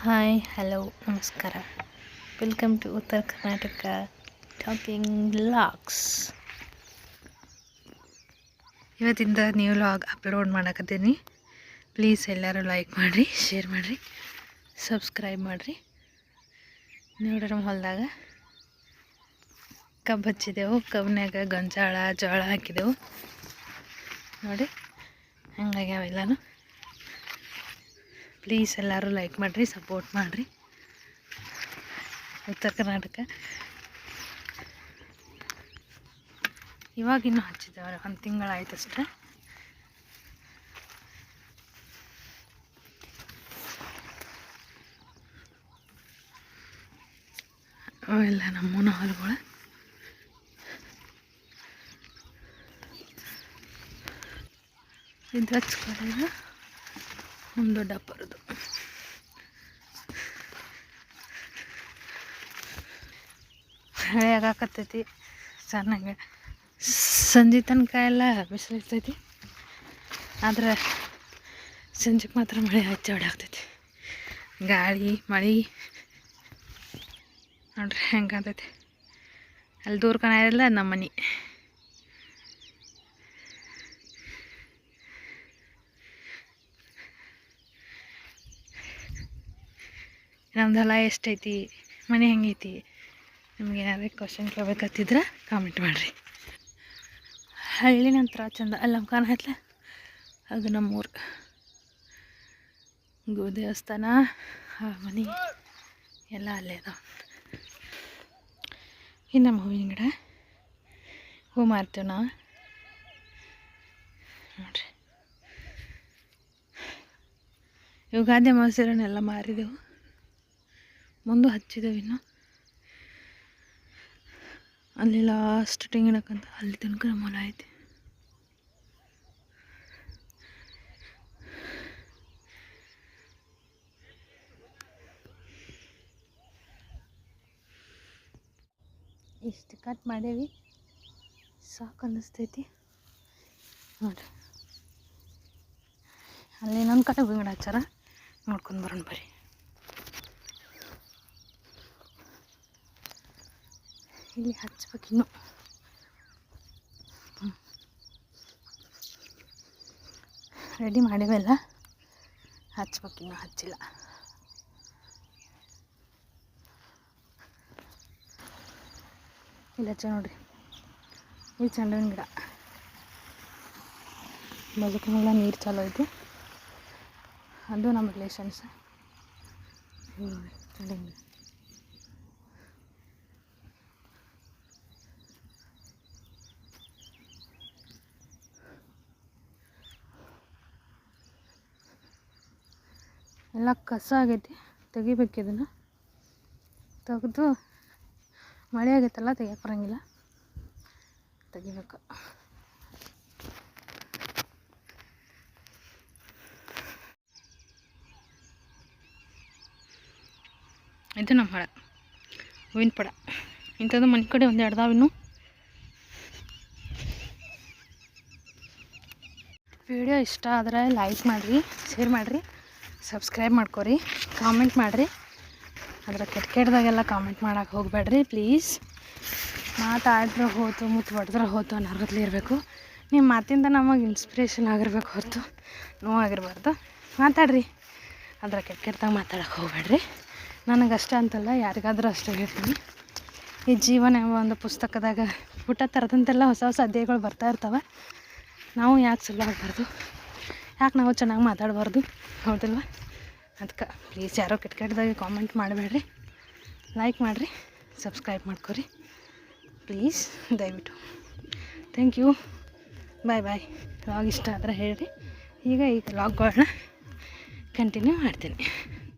Hi hello ನಮಸ್ಕಾರ. Welcome to ಉತ್ತರ Karnataka talking vlogs. ಇವತ್ತಿಂದ ನ್ಯೂ ವ್ಲಾಗ್ ಅಪ್ಲೋಡ್ ಮಾಡಕತ್ತೀನಿ. ಪ್ಲೀಸ್ ಎಲ್ಲರೂ ಲೈಕ್ ಮಾಡಿರಿ, ಶೇರ್ ಮಾಡಿರಿ, ಸಬ್ಸ್ಕ್ರೈಬ್ ಮಾಡಿರಿ. ನೋಡ್ರಿ ನಮ್ಮ ಹೊಲದಾಗ ಕಬ್ಬು ಹಚ್ಚಿದೆವು. ಕಬ್ಬಿನಾಗ ಗೊಂಜಾಳ ಜೋಳ ಹಾಕಿದೆವು ನೋಡಿ, ಹಂಗಾಗಿ ಅವೆಲ್ಲನೂ. ಪ್ಲೀಸ್ ಎಲ್ಲರೂ ಲೈಕ್ ಮಾಡಿರಿ, ಸಪೋರ್ಟ್ ಮಾಡಿರಿ. ಉತ್ತರ ಕರ್ನಾಟಕ ಇವಾಗಿನ್ನೂ ಹಚ್ಚಿದ್ದೇವೆ, 1 ತಿಂಗಳಾಯ್ತು ಅಷ್ಟೇ. ಅವೆಲ್ಲ ನಮ್ಮೂನ ಹೊಲಗಳು. ಇದು ಹಚ್ಕೊಳ್ಳೋದು ನಮ್ಮ ದೊಡ್ಡಪ್ಪರದು. ಮಳೆ ಆಗಾಕತ್ತೈತಿ ಚೆನ್ನಾಗಿ. ಸಂಜೆ ತನಕ ಎಲ್ಲ ಬಿಸಿಲಿರ್ತೈತಿ, ಆದ್ರೆ ಸಂಜೆಗೆ ಮಾತ್ರ ಮಳೆ ಹಚ್ಚಿ ಹೊಡ್ಯಾಕ್ತೈತಿ. ಗಾಳಿ ಮಳೆ ನೋಡ್ರಿ ಹೆಂಗಂತೈತಿ. ಅಲ್ಲಿ ದೂರ ಕಾಣಿಲ್ಲ ನಮ್ಮ ಮನೆ. ನಮ್ದು ಹೊಲ ಎಷ್ಟೈತಿ, ಮನೆ ಹೆಂಗೈತಿ, ನಿಮ್ಗೆ ಏನಾದ್ರು ಕ್ವಶನ್ ಕೇಳಬೇಕತ್ತಿದ್ರೆ ಕಾಮೆಂಟ್ ಮಾಡಿರಿ. ಹಳ್ಳಿ ನಂತರ ಚಂದ ಅಲ್ಲಿ ನಮ್ಮ ಕಾಣತ್ಲ, ಅದು ನಮ್ಮೂರು. ದೇವಸ್ಥಾನ, ಮನೆ ಎಲ್ಲ ಅಲ್ಲೇ ಅದಾವ. ಇನ್ನು ನಮ್ಮ ಹೂವಿನ ಗಿಡ, ಹೂ ಮಾರ್ತೀವಿ ನಾವು ನೋಡ್ರಿ. ಯುಗಾದಿ ಅಮಾವಾಸ್ಯೆನೆಲ್ಲ ಮಾರಿದೆವು, ಮುಂದೆ ಹಚ್ಚಿದೆವು. ಇನ್ನು ಅಲ್ಲಿ ಲಾಸ್ಟ್ ತೆಂಗಿನಕ್ಕಂತ ಅಲ್ಲಿ ತನಕ ನಮ್ಮ ಹೊಲ ಐತಿ. ಇಷ್ಟು ಕಟ್ ಮಾಡೇವಿ, ಸಾಕು ಅನ್ನಿಸ್ತೈತಿ ನೋಡ್ರಿ. ಅಲ್ಲಿ ಇನ್ನೊಂದು ಕಡೆ ಗಿಡ ಹಚ್ಚಾರ, ನೋಡ್ಕೊಂಡು ಬರೋಣ ಬರ್ರಿ. ಇಲ್ಲಿ ಹಚ್ಬೇಕಿನ್ನು. ರೆಡಿ ಮಾಡಿವೆಲ್ಲ, ಹಚ್ಬೇಕಿನ್ನು ಹಚ್ಚಿಲ್ಲ. ಇಲ್ಲಿ ಹಚ್ಚ ನೋಡ್ರಿ, ಈ ಚೆಂಡುವಿನ ಗಿಡ. ಬದುಕಿನೆಲ್ಲ ನೀರು ಚಾಲೋ ಐತಿ, ಅದು ನಮ್ಮ ರಿಲೇಷನ್ಸ್. ಚೆಂಡುವಿನ ಗಿಡ ಎಲ್ಲ ಕಸ ಆಗೈತಿ, ತೆಗಿಬೇಕು. ಇದನ್ನು ತೆಗೆದು ಮಳೆ ಆಗೈತಲ್ಲ, ತೆಗಿಯಕ್ಕೆ ಬರೋಂಗಿಲ್ಲ, ತೆಗಿಬೇಕು. ಇದು ನಮ್ಮ ಹೊಳ, ಹೂವಿನ ಪಡ. ಇಂಥದ್ದು ಮನೆ ಕಡೆ ಒಂದು ಎಡ್ದಾವ. ಇನ್ನು ವಿಡಿಯೋ ಇಷ್ಟ ಆದರೆ ಲೈಕ್ ಮಾಡಿರಿ, ಶೇರ್ ಮಾಡಿರಿ, ಸಬ್ಸ್ಕ್ರೈಬ್ ಮಾಡ್ಕೊರಿ, ಕಾಮೆಂಟ್ ಮಾಡಿರಿ. ಅದ್ರ ಕೆಟ್ಟದಾಗೆಲ್ಲ ಕಾಮೆಂಟ್ ಮಾಡೋಕೆ ಹೋಗಬೇಡ್ರಿ ಪ್ಲೀಸ್. ಮಾತಾಡಿದ್ರೆ ಹೋತು, ಮುತ್ತು ಹೊಡೆದ್ರೆ ಹೋತು ಅನ್ನೋರ್ಗತ್ಲೆ ಇರಬೇಕು. ನಿಮ್ಮ ಮಾತಿಂದ ನಮಗೆ ಇನ್ಸ್ಪಿರೇಷನ್ ಆಗಿರ್ಬೇಕು ಹೊರತು ನೋವಾಗಿರಬಾರ್ದು. ಮಾತಾಡ್ರಿ, ಅದ್ರ ಕೆಟ್ಟದಾಗ ಮಾತಾಡೋಕೆ ಹೋಗಬೇಡ್ರಿ. ನನಗಷ್ಟೇ ಅಂತಲ್ಲ, ಯಾರಿಗಾದ್ರೂ ಅಷ್ಟೇ ಹೇಳ್ತೀನಿ. ಈ ಜೀವನ ಎಂಬ ಒಂದು ಪುಸ್ತಕದಾಗ ಊಟ ಥರದಂತೆಲ್ಲ ಹೊಸ ಹೊಸ ಅಧ್ಯಾಯಗಳು ಬರ್ತಾ ಇರ್ತವೆ. ನಾವು ಯಾಕೆ ಸುಳ್ಳು ಆಗಬಾರ್ದು, ಯಾಕೆ ನಾವು ಚೆನ್ನಾಗಿ ಮಾತಾಡಬಾರ್ದು, ಹೌದಿಲ್ವ? ಅದಕ್ಕೆ ಪ್ಲೀಸ್ ಯಾರೋ ಕೆಟ್ಟದಾಗಿ ಕಾಮೆಂಟ್ ಮಾಡಬೇಡ್ರಿ, ಲೈಕ್ ಮಾಡಿರಿ, ಸಬ್ಸ್ಕ್ರೈಬ್ ಮಾಡ್ಕೊರಿ ಪ್ಲೀಸ್, ದಯವಿಟ್ಟು. Thank you, bye bye. Vlog ಇಷ್ಟ ಆದರೆ ಹೇಳಿರಿ. ಈಗ ವ್ಲಾಗ್ಗಳನ್ನ ಕಂಟಿನ್ಯೂ ಮಾಡ್ತೀನಿ.